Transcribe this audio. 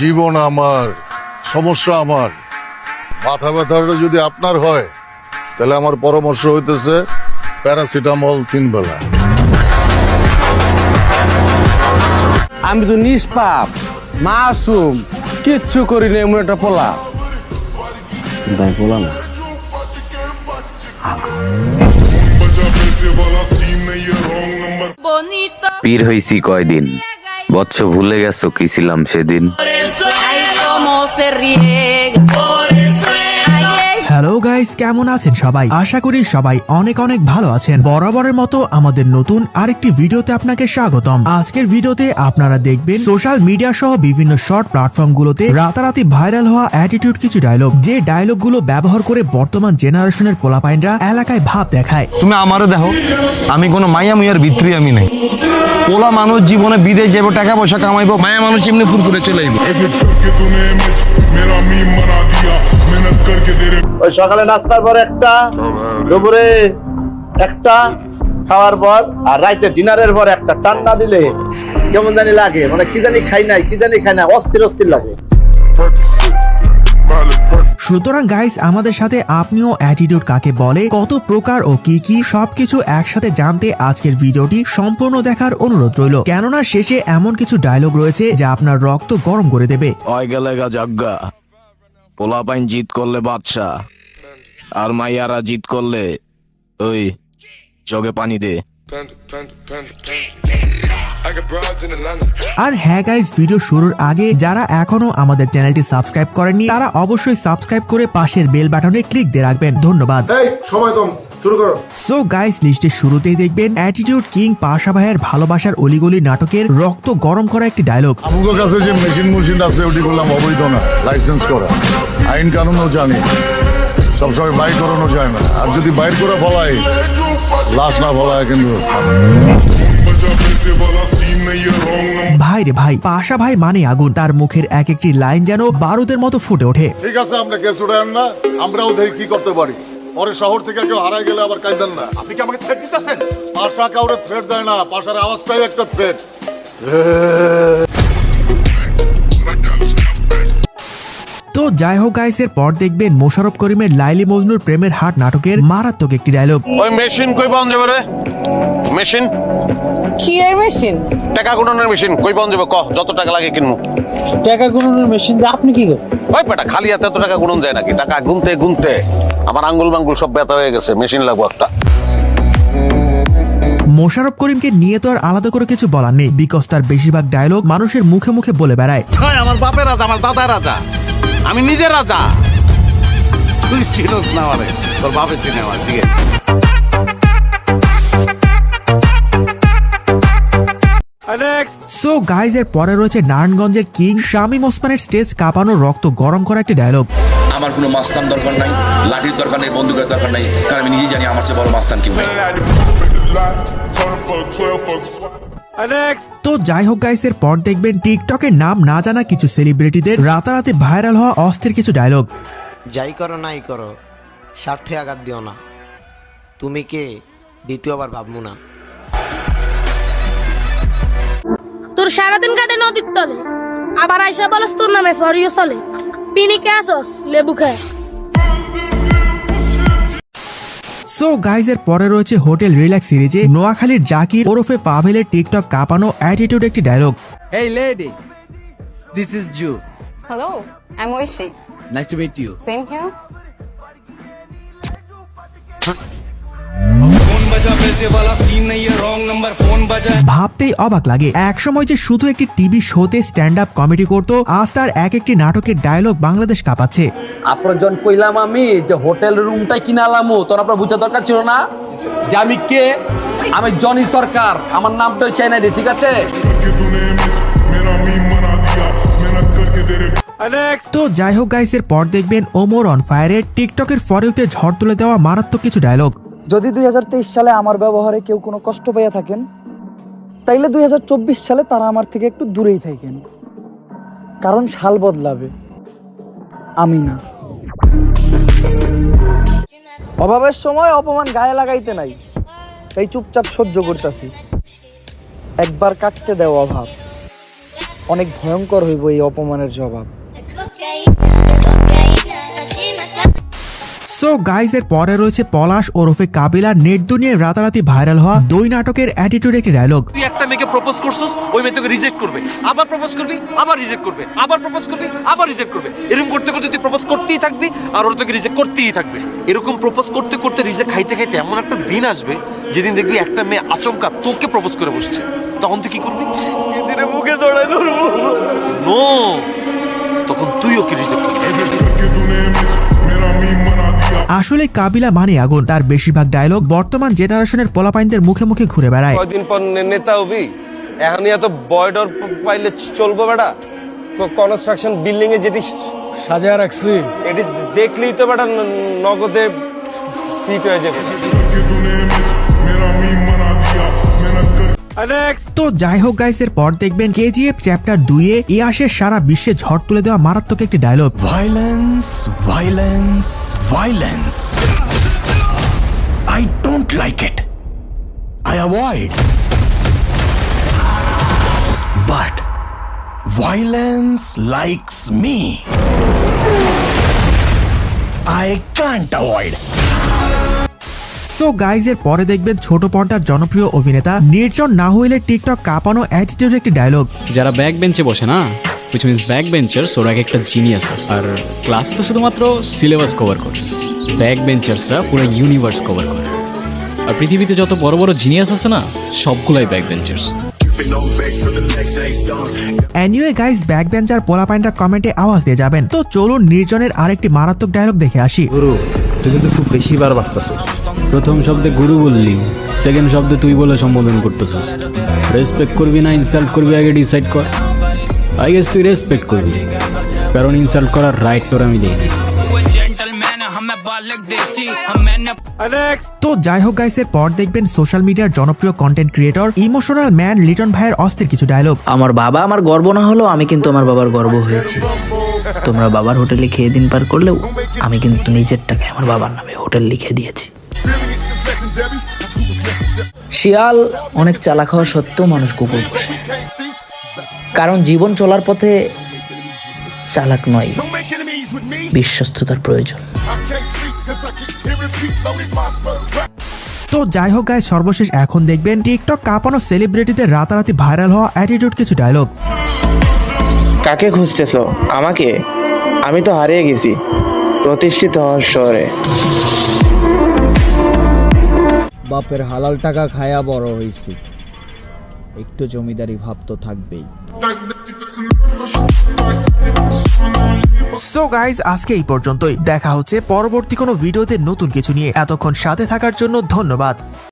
জীবন আমার, সমস্যা আমার। মাথা ব্যথাটা যদি আপনার হয় তাহলে আমার পরামর্শ হইতেছে প্যারাসিটামল 3 বেলা। আমি তো নিষ্পাপ মাসুম, কিচ্ছু করি না, এমন একটা পোলা। তাই পোলা না, পীর হইছি কয়দিন, বৎস ভুলে গেছো কি ছিলাম সেদিন। হ্যালো গাইস, কেমন আছেন সবাই? আশা করি সবাই অনেক অনেক ভালো আছেন। বরাবরের মতো আমাদের নতুন আরেকটি ভিডিওতে আপনাকে স্বাগতম। আজকের ভিডিওতে আপনারা দেখবেন সোশ্যাল মিডিয়া সহ বিভিন্ন শর্ট প্ল্যাটফর্মগুলোতে রাতারাতি ভাইরাল হওয়া অ্যাটিটিউড কিছু ডায়লগ, যে ডায়লগগুলো ব্যবহার করে বর্তমান জেনারেশনের পোলাপাইনরা এলাকায় ভাব দেখায়। তুমি আমারে দেখো, আমি কোনো মাইয়া মুইয়ার ভিতরে আমি নাই। পোলা মানুষ জীবনে বিদেশ যাবো, টাকা পয়সা কামাইবো, মায়া মানুষ এমনি ফুরফুরে চলে যাইব। ওই সকালে নাস্তার পর একটা, দুপুরে একটা, খাওয়ার পর আর রাইতে ডিনারের পর একটা টান্না দিলে কেমন জানি লাগে, মানে কি জানি খাই নাই, অস্থির অস্থির লাগে। সুতরাং গাইস, আমাদের সাথে আপনিও অ্যাটিটিউড কাকে বলে, কত প্রকার ও কি কি সবকিছু একসাথে জানতে আজকের ভিডিওটি সম্পূর্ণ দেখার অনুরোধ রইল। কেননা শেষে এমন কিছু ডায়লগ রয়েছে যা আপনার রক্ত গরম করে দেবে। জাগ্গা পোলাপাইন জিত করলে বাদশা, আর মাইয়ারা জিত করলে ওই জগে পানি দে। আর হ্যাঁ গাইস, ভিডিও শুরুর আগে যারা এখনো আমাদের চ্যানেলটি সাবস্ক্রাইব করেননি তারা অবশ্যই সাবস্ক্রাইব করে পাশের বেল বাটনে ক্লিক দিয়ে রাখবেন। ধন্যবাদ। সময় কম, শুরু করো। সো গাইস, লিস্টের শুরুতেই দেখবেন অ্যাটিটিউড কিং পাশা ভাইয়ের ভালোবাসার অলিগলি নাটকের রক্ত গরম করা একটি ডায়লগ। আমার কাছে যে মেশিন আছে ওটি বললাম অবৈধ না, লাইসেন্স করা, আইন কানুনও জানি, সবসময় বাইর করানো যায় না। আর যদি বাইর করে ফলায়, লাশ না ফলায় কিন্তু। ভাই রে ভাই, পাশা ভাই মানে আগুন, তার মুখের এক একটি লাইন যেন বারুদের মতো ফুটে ওঠে। ঠিক আছে, আমরা কেস উঠায়েন না, আমরাও দেখি কি করতে পারি। পরে শহর থেকে কেউ হারাই গেলে আবার কাইদেন না। আপনি কি আমাকে থ্রেট দিতেছেন? পাশা কাউরে থ্রেট দেয় না, পাশার আওয়াজটাই একটা থ্রেট। তো যাই হোক গাইস, এর পর দেখবেন মোশাররফ করিমের লাইলি মজনুর প্রেমের হাট নাটকের মারাত্মক একটি ডায়লগ। ওই মেশিন কই পাওয়া যাবে রে? মেশিন কি এর মেশিন? টাকা গুণনের মেশিন কই পাওয়া যাবে? ক যত টাকা লাগে কিনবো। টাকা গুণনের মেশিন দিয়ে আপনি কি করেন? ওই বেটা, খালি হাতে এত টাকা গুণন যায় নাকি? টাকা গুনতে গুনতে আমার আঙ্গুল মাঙ্গুল সব ব্যথা হয়ে গেছে, মেশিন লাগবো একটা। মোশাররফ করিমকে নিয়ে তো আর আলাদা করে কিছু বলার নেই, বিকজ তার বেশিরভাগ ডায়লগ মানুষের মুখে মুখে বলে বেড়ায়। আমার বাপের রাজা, আমার দাদার রাজা, আমি নিজে রাজা। তুই চিনোস না আমারে, তোর বাপের চিনে আমার দিকে। সো গাইজ, এর পরে রয়েছে নারায়ণগঞ্জের কিং শামীম ওসমানের স্টেজ কাঁপানো রক্ত গরম করা একটি ডায়লগ। আমার কোনো মাস্তান দরকার নাই, লাঠির দরকার নেই, বন্দুকের দরকার নাই, কারণ আমি নিজেই জানি আমার চেয়ে বড় মাস্তান কেউ নাই। তো যাই হোক গাইস, এর পর দেখবেন টিকটকের নাম না জানা কিছু সেলিব্রিটিদের রাতারাতি ভাইরাল হওয়া অস্থির কিছু ডায়লগ। যাই করো নাই করো, স্বার্থে আঘাত দিও না, তুমি কে দ্বিতীয়বার ভাববো না। তোর সারাদিন কাটে নদীর তলে, আবার আইসা বলস তোর নামে ফরিও চলে, পিনিকে আসস লেবু খায়। সো গাইজ, এর পরে রয়েছে হোটেল রিল্যাক্স সিরিজে নোয়াখালীর জাকির ওরফে পাভেলের টিকটক কাঁপানো অ্যাটিটিউড একটি dialogue. Hey lady, this is Ju. Hello, I'm Oishi. Nice to meet you. Same here. ভাবতেই অবাক লাগে, একসময় যে শুধু একটি টিভি শোতে স্ট্যান্ড আপ কমেডি করতো, আজ তার এক একটি নাটকের ডায়লগ বাংলাদেশ কাঁপাচ্ছে। আপনার জন কইলাম আমি যে হোটেল রুমটাই কিনালামু, তোর আপনার বুঝা দরকার ছিল না যে আমি কে? আমি জনি সরকার, আমার নামটাই চাই না রে, ঠিক আছে? তো যাই হোক গাইস, এর পর দেখবেন ওমর অন ফায়ারের টিকটকের ফরেউতে ঝড় তুলে দেওয়া মারাত্মক কিছু ডায়লগ। যদি 2023 সালে আমার ব্যবহারে কেউ কোনো কষ্ট পেয়ে থাকেন, তাইলে 2024 সালে তারা আমার থেকে একটু দূরেই থাকেন, কারণ সাল বদলাবে, আমি না। অভাবের সময় অপমান গায়ে লাগাইতে নাই, তাই চুপচাপ সহ্য করতেছি। একবার কাটতে দেও অভাব, অনেক ভয়ঙ্কর হইব এই অপমানের জবাব। সো গাইজ এর পরে রয়েছে পলাশ ওরফে কাবিলার নেট দুনিয়ায় রাতারাতি ভাইরাল হওয়া দই নাটকের অ্যাটিটিউড একটি ডায়লগ। তুই একটা মেয়েকে প্রপোজ করছস, ওই মেয়ে তোকে রিজেক্ট করবে, আবার প্রপোজ করবি, আবার রিজেক্ট করবে, আবার প্রপোজ করবি, আবার রিজেক্ট করবে। এরকম করতে করতে তুই প্রপোজ করতেই থাকবি আর ওর তোকে রিজেক্ট করতেই থাকবে। এরকম প্রপোজ করতে করতে রিজেক্ট খাইতে খাইতে এমন একটা দিন আসবে যেদিন দেখবি একটা মেয়ে আচমকা তোকে প্রপোজ করে বসছে। তখন তুই কি করবি? এদিনে মুখে জড়ায় ধরবো। নো, তখন তুই ওকে রিজেক্ট করবি। আসলে কাবিলা মানে আগুন। তার বেশিরভাগ ডায়লগ বর্তমান জেনারেশনের পোলাপাইনদের মুখে মুখে ঘুরে বেড়ায়। কয়দিন পর নেতা হবি, এখন এত বয়ডর পাইলে চলবো বেটা? কনস্ট্রাকশন বিল্ডিং এ যেটি সাজায় রাখছি, এটি দেখলেই তো বেটা নগদে ফিট হয়ে যাবে। তো যাই হোক গাইস, এর পর দেখবেন কেজিএফ চ্যাপ্টার 2 এ ইয়াসের সারা বিশ্বে ঝড় তুলে দেওয়া মারাত্মক একটি dialogue. Violence, violence, violence. I don't like it. I avoid. But violence likes me. I can't avoid. So guys এর পরে দেখবেন ছোট পর্দার জনপ্রিয় অভিনেতা নির্জন নাহুইলের টিকটক কাঁপানো অ্যাটিটিউড একটি ডায়লগ। যারা ব্যাক বেঞ্চে বসে না, which means ব্যাক বেঞ্চার্স, ওরা একটা জিনিয়াস। আর ক্লাস তো শুধুমাত্র সিলেবাস কভার করে, ব্যাক বেঞ্চার্সরা পুরো ইউনিভার্স কভার করে। আর পৃথিবীতে যত বড় বড় জিনিয়াস আছে না, সবগুলাই back benchers. Anyway guys, back bencher পোলাপাইনরা কমেন্টে আওয়াজ দিয়ে যাবেন। তো চলুন নির্জনের আরেকটি মারাত্মক ডায়লগ দেখে আসি। গুরু, তুই কিন্তু খুব বেশি বার বাড়তেছিস। প্রথম শব্দে গুরু বললি, সেকেন্ড শব্দে তুই বলে সম্বোধন করতেছিস। রেসপেক্ট করবি না ইনসাল্ট করবি আগে ডিসাইড কর। আই গেস তুই রেসপেক্ট করবি, কারণ ইনসাল্ট করার রাইট তোর আমি দেই। তো যাই হোক গাইস, এর পর দেখবেন সোশ্যাল মিডিয়ার জনপ্রিয় content creator emotional man Liton ভাইয়ের অস্থির কিছু ডায়লগ। আমার বাবা আমার গর্ব না হলেও আমি কিন্তু আমার বাবার গর্ব হয়েছি। তোমরা বাবার হোটেলে খেয়ে দিন পার করলেও আমি কিন্তু নিজের টাকায় আমার বাবার নামে হোটেল লিখে দিয়েছি। শিয়াল অনেক চালাক হওয়া সত্ত্বেও মানুষ কুকুর পোষে, কারণ জীবন চলার পথে চালাক নয়, বিশ্বস্ততার প্রয়োজন। তো যাই হোক গাইস, সর্বশেষ এখন দেখবেন টিকটক কাঁপানো সেলিব্রিটিদের রাতারাতি ভাইরাল হওয়া অ্যাটিটিউড কিছু ডায়লগ। কাকে খুঁজতেছো? আমাকে? আমি তো হারিয়ে গেছি প্রতিষ্ঠিত হওয়ার শহরে। বাপের হালাল টাকা খায়া বড় হইছি, একটু জমিদারি ভাব তো থাকবেই। সো গাইজ, আজকে এই পর্যন্তই। দেখা হচ্ছে পরবর্তী কোনো ভিডিওতে নতুন কিছু নিয়ে। এতক্ষণ সাথে থাকার জন্য ধন্যবাদ।